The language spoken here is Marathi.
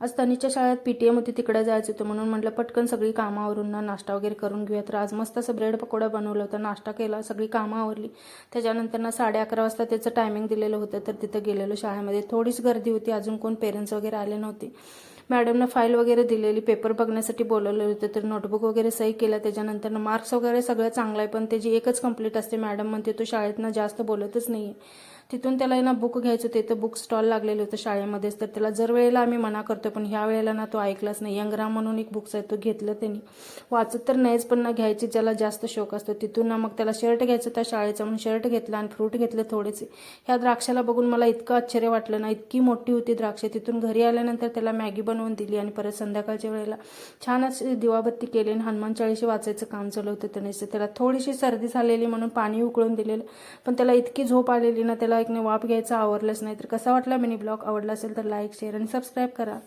आज तनीच्या शाळेत PTM होती, तिकडे जायचं होतं म्हणून म्हटलं पटकन सगळी कामावरून ना नाश्ता वगैरे करून घेऊया. तर आज मस्त असं ब्रेड पकोडा बनवलं होतं, नाश्ता केला, सगळी कामं आवरली. त्याच्यानंतर ना 11:30 वाजता त्याचं टायमिंग दिलेलं होतं, तर तिथं गेलेलो. शाळेमध्ये थोडीच गर्दी होती, अजून कोण पेरेंट्स वगैरे आले नव्हते. मॅडमनं फाईल वगैरे दिलेली, पेपर बघण्यासाठी बोलवलं होतं, तर नोटबुक वगैरे सही केला. त्याच्यानंतर मार्क्स वगैरे सगळं चांगलं आहे, पण त्याची एकच कंप्लीट असते. मॅडम म्हणते तो शाळेतनं जास्त बोलतच नाही आहे. तिथून त्याला ना बुक घ्यायचं होते, तर बुक स्टॉल लागलेलं होतं शाळेमध्येच. तर त्याला जर वेळेला आम्ही मना करतो, पण ह्या वेळेला ना तो ऐकलाच नाही. यंगराम म्हणून एक बुक्स आहे, तो घेतलं त्यांनी. वाचत तर नाहीच, पण ना घ्यायची ज्याला जास्त शौक असतो. तिथून ना मग त्याला शर्ट घ्यायचं होता शाळेचा, म्हणून शर्ट घेतला आणि फ्रूट घेतले थोडेसे. ह्या द्राक्षाला बघून मला इतकं आश्चर्य वाटलं ना, इतकी मोठी होती द्राक्षे. तिथून घरी आल्यानंतर त्याला मॅगी बनवून दिली आणि परत संध्याकाळच्या वेळेला छान अशी दिवाबत्ती केली आणि हनुमान चाळीशी वाचायचं काम चालू होतं त्याला थोडीशी सर्दी झालेली म्हणून पाणी उकळून दिलेलं, पण त्याला इतकी झोप आलेली ना, त्याला एक वाफ घ्यायचा आवरलंच नाही. तर कसा वाटला मिनी ब्लॉग? आवडला असेल तर लाईक, शेअर आणि सबस्क्राईब करा.